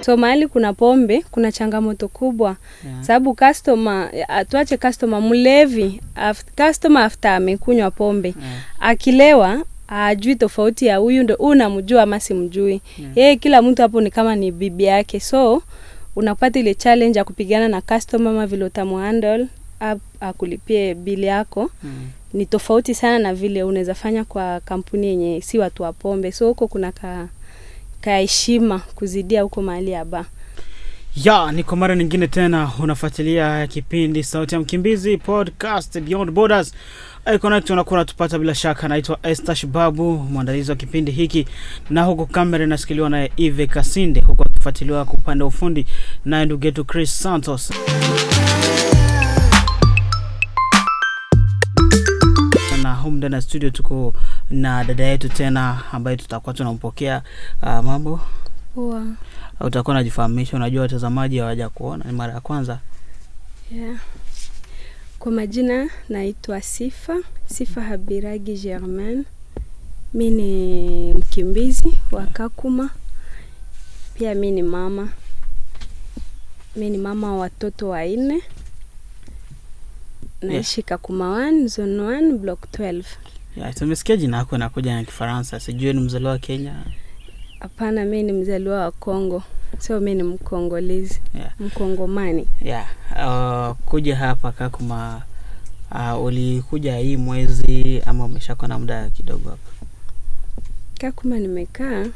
So mahali kuna pombe, kuna changamoto kubwa. Sababu customer, atuache customer mlevi, customer after amekunywa pombe. Akilewa, ajui tofauti ya huyu ndo unamjua ama simjui. Yeye kila mtu hapo ni kama ni bibi yake. So unapata ile challenge ya kupigana na customer ama vile utamuhandle akulipie bili yako. Ni tofauti sana na vile unaweza fanya kwa kampuni yenye si watu wa pombe. So huko kuna heshima kuzidia huko mahali ya bar. Ya, ni kwa mara nyingine tena unafuatilia kipindi Sauti ya Mkimbizi podcast Beyond Borders. iConnect unakuwa unatupata bila shaka. Naitwa Esther Shibabu, mwandalizi wa kipindi hiki, na huko kamera nasikiliwa na Eve Kasinde, huko akifuatiliwa kwa upande wa ufundi na ndugu yetu Chris Santos. Na humu ndani ya studio tuko na dada yetu tena ambaye tutakuwa tunampokea. Mambo Poa. Utakuwa unajifahamisha, unajua watazamaji hawaja kuona, ni mara ya kwanza. Yeah. Kwa majina naitwa Sifa Habiragi Germain. Mimi ni mkimbizi wa Kakuma. Pia mimi ni mama. Mimi ni mama wa watoto 4. Naishi Kakuma 1, Zone 1, Block 12. Tumesikia jina lako inakuja na Kifaransa. Sijui ni mzaliwa wa Kenya? Hapana, mimi ni mzaliwa wa Kongo. So mimi ni Mkongolezi. Mkongomani. Kuja hapa Kakuma, ulikuja hii mwezi ama umeshakuwa na muda kidogo hapa? Kakuma nimekaa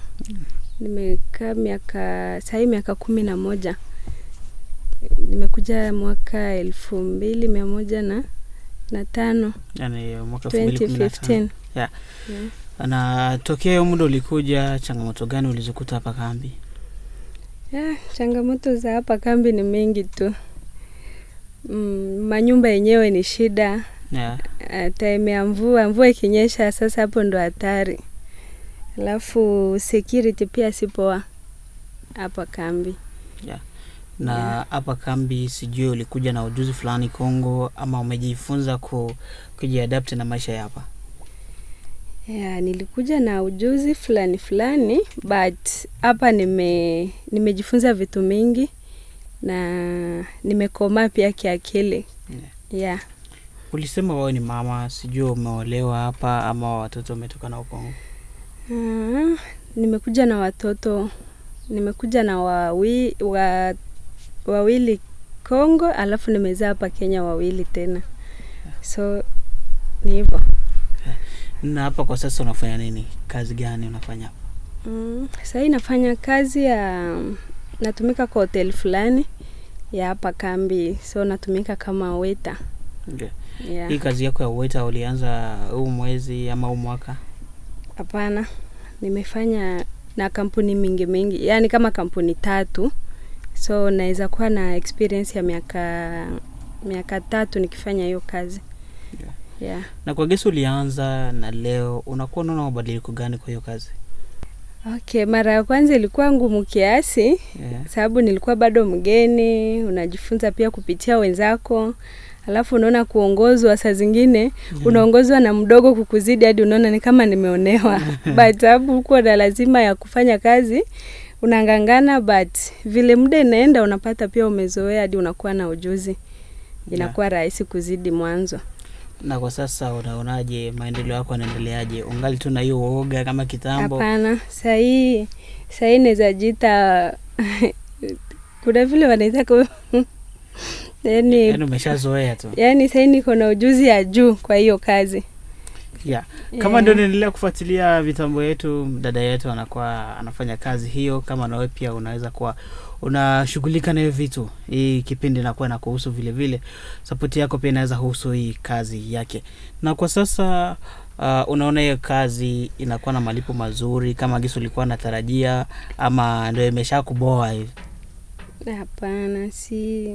miaka 11. Nimekuja mwaka 2105. Yani mwaka 2015. Yeah. Na tokea muda ulikuja, changamoto gani ulizokuta hapa kambi? Changamoto za hapa kambi ni mengi tu. Manyumba yenyewe ni shida. Time ya mvua ikinyesha sasa hapo ndo hatari. Alafu security pia si poa hapa kambi. Na hapa kambi sijui ulikuja na ujuzi fulani Kongo ama umejifunza kujiadapt na maisha ya hapa? Nilikuja na ujuzi fulani but hapa nimejifunza vitu mingi na nimekoma pia kiakili. Ulisema wewe ni mama, sijui umeolewa hapa ama watoto umetoka na Kongo? Nimekuja na watoto. Nimekuja na wawili Kongo, alafu nimezaa hapa Kenya 2 tena. So ni hivyo. Na hapa kwa sasa unafanya nini? Kazi gani unafanya hapa? Sasa nafanya kazi ya natumika kwa hotel fulani ya hapa kambi. So natumika kama waiter. Hii kazi yako ya waiter ulianza huu mwezi ama huu mwaka? Hapana. Nimefanya na kampuni mingi. Yani kama kampuni 3. So naweza kuwa na experience ya miaka 3 nikifanya hiyo kazi. Na kwa gesi ulianza na leo unakuwa unaona mabadiliko gani kwa hiyo kazi? Mara ya kwanza ilikuwa ngumu kiasi. Sababu nilikuwa bado mgeni, unajifunza pia kupitia wenzako. Alafu unaona kuongozwa saa zingine, unaongozwa na mdogo kukuzidi hadi unaona ni kama nimeonewa. But sababu uko na lazima ya kufanya kazi, unangangana, but vile muda inaenda unapata pia umezoea hadi unakuwa na ujuzi. Inakuwa rahisi kuzidi mwanzo. Na kwa sasa unaonaje maendeleo yako yanaendeleaje? Ungali tu na hiyo uoga kama kitambo? Hapana, sasa naweza jita kuna vile wanaita yani umeshazoea tu. Yani sasa niko na ujuzi ya juu kwa hiyo kazi. Kama ndio unaendelea kufuatilia vitambo yetu, dada yetu anafanya kazi hiyo. Kama na wewe pia unaweza kuwa unashughulika na hiyo vitu, hii kipindi inakuwa na kuhusu vile support yako pia inaweza kuhusu hii kazi yake. Na kwa sasa unaona hiyo kazi inakuwa na malipo mazuri kama gisi ulikuwa unatarajia ama ndio imeshakuboa hivi? Hapana,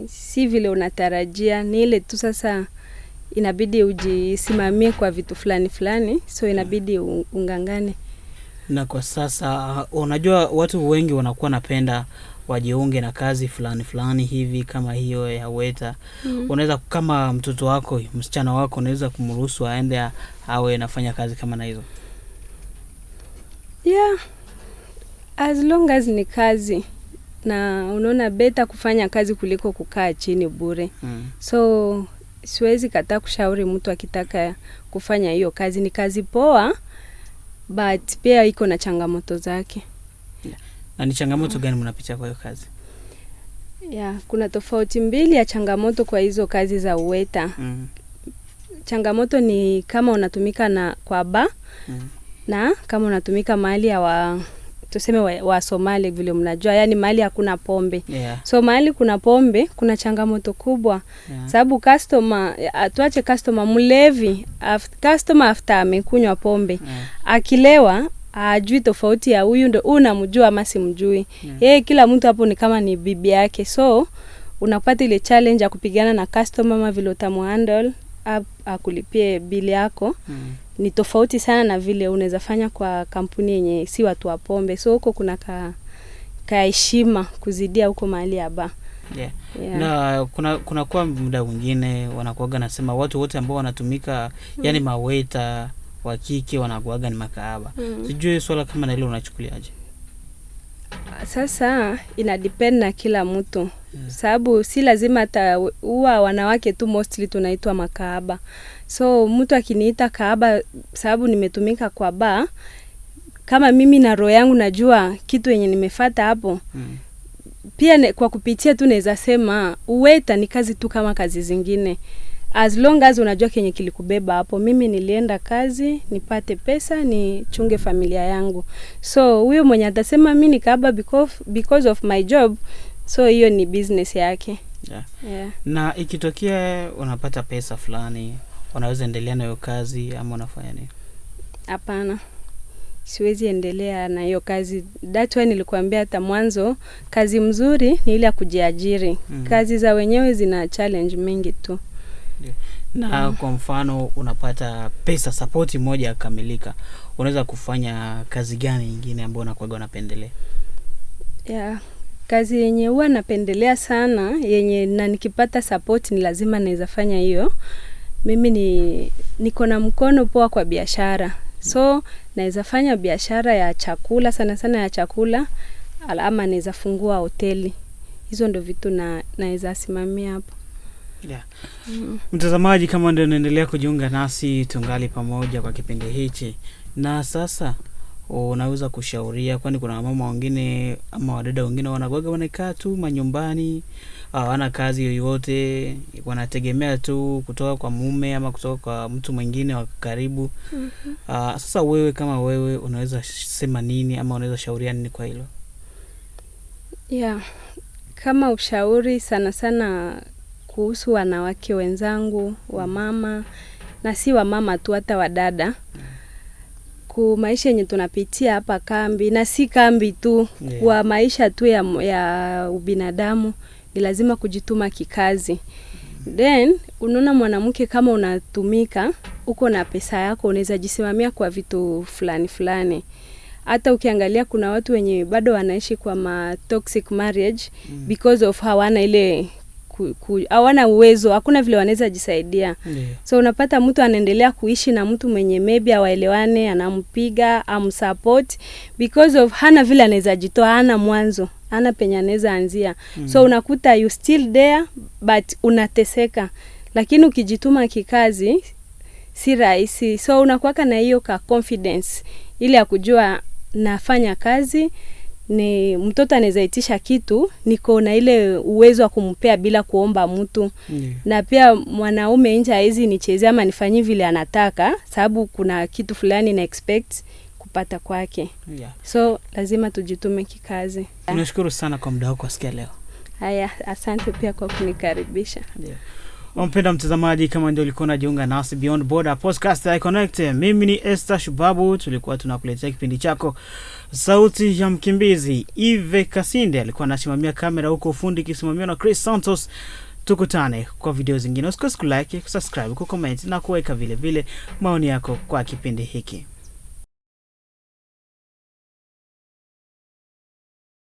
si vile unatarajia. Ni ile tu sasa inabidi ujisimamie kwa vitu fulani. So inabidi ungangane. Na kwa sasa unajua watu wengi wanakuwa napenda wajiunge na kazi fulani hivi kama hiyo ya waiter. Unaweza kama mtoto wako, msichana wako, unaweza kumruhusu aende awe anafanya kazi kama na hizo? As long as ni kazi. na unaona beta kufanya kazi kuliko kukaa chini bure. So siwezi kataa kushauri mtu akitaka kufanya hiyo kazi. Ni kazi poa, but pia iko na changamoto zake. Na ni changamoto gani mnapitia kwa hiyo kazi? Kuna tofauti mbili ya changamoto kwa hizo kazi za uweta. Changamoto ni kama unatumika kwa bar, na kama unatumika mahali ya tuseme wa Somali vile mnajua, yani mahali hakuna pombe. So mahali kuna pombe kuna changamoto kubwa. Sababu tuache customer mlevi, customer after amekunywa pombe, akilewa ajui tofauti ya huyu ndo unamjua ama simjui. Yeye kila mtu hapo ni kama ni bibi yake. So unapata ile challenge ya kupigana na customer ama vile utamuhandle akulipie bili yako. Ni tofauti sana na vile unaweza fanya kwa kampuni yenye si watu wa pombe. So huko kuna heshima kuzidia huko mahali ya bar. Na kuna kwa muda mwingine wanakuaga nasema watu wote ambao wanatumika yani maweta wa kike wanakuaga ni makahaba. Sijui swala kama na hilo unachukuliaje? Sasa ina depend na kila mtu. Sababu si lazima hata huwa wanawake tu mostly tunaitwa makahaba. So mtu akiniita kahaba sababu nimetumika kwa bar, kama mimi na roho yangu najua kitu yenye nimefuata hapo. Pia kwa kupitia tu naweza sema uweta ni kazi tu kama kazi zingine. As long as unajua kenye kilikubeba hapo. Mimi nilienda kazi, nipate pesa, nichunge familia yangu. So huyo mwenye atasema mimi ni kahaba because of my job, so hiyo ni business yake. Na ikitokea unapata pesa fulani, unaweza endelea na hiyo kazi ama unafanya nini? Hapana. Siwezi endelea na hiyo kazi. That's why nilikuambia hata mwanzo, kazi mzuri ni ile ya kujiajiri. Kazi za wenyewe zina challenge mingi tu. Na kwa mfano unapata pesa support moja kamilika, unaweza kufanya kazi gani nyingine ambayo unakuwa unapendelea? Kazi yenye huwa napendelea sana yenye na nikipata support ni lazima naweza fanya hiyo. Mimi niko na mkono poa kwa biashara. So naweza fanya biashara ya chakula, sana sana ya chakula, ama naweza fungua hoteli. Hizo ndio vitu naweza simamia hapo. Mtazamaji, kama ndio unaendelea kujiunga nasi, tungali pamoja kwa kipindi hichi. Na sasa unaweza kushauria, kwani kuna mama wengine ama wadada wengine wanakaa tu manyumbani, hawana kazi yoyote, wanategemea tu kutoka kwa mume ama kutoka kwa mtu mwingine wa karibu. Sasa wewe kama wewe unaweza sema nini ama unaweza shauria nini kwa hilo? Kama ushauri sana sana kuhusu wanawake wenzangu, wa mama, na si wa mama tu hata wadada. Kwa maisha yenye tunapitia hapa kambi, na si kambi tu, kwa maisha tu ya ubinadamu, ni lazima kujituma kikazi. Then unaona mwanamke kama unatumika, uko na pesa yako, unaweza jisimamia kwa vitu fulani fulani. Hata ukiangalia kuna watu wenye bado wanaishi kwa toxic marriage because of hawana ile hawana uwezo, hakuna vile wanaweza jisaidia. So unapata mtu anaendelea kuishi na mtu mwenye maybe hawaelewani, anampiga, amsupport because of hana vile anaweza jitoa, hana mwanzo, hana penye anaweza anzia. So unakuta you still there but unateseka. Lakini ukijituma kikazi si rahisi. So unakuwa na hiyo confidence ile ya kujua nafanya kazi, ni mtoto anaweza itisha kitu, niko na ile uwezo wa kumpea bila kuomba mtu. Na pia mwanaume nje hizi nichezea ama nifanyie vile anataka, sababu kuna kitu fulani na expect kupata kwake. So lazima tujitume kikazi. Tunashukuru sana kwa muda wako sikia leo. Haya, asante pia kwa kunikaribisha. Mpenda mtazamaji, kama ndio ulikuwa unajiunga nasi Beyond Border Podcast I Connect, mimi ni Esther Shubabu. Tulikuwa tunakuletea kipindi chako Sauti ya Mkimbizi. Eve Kasinde alikuwa anasimamia kamera, huko ufundi kisimamiwa na Chris Santos. Tukutane kwa video zingine. Usikose kulike, kusubscribe, kucomment na kuweka vile vile maoni yako kwa kipindi hiki.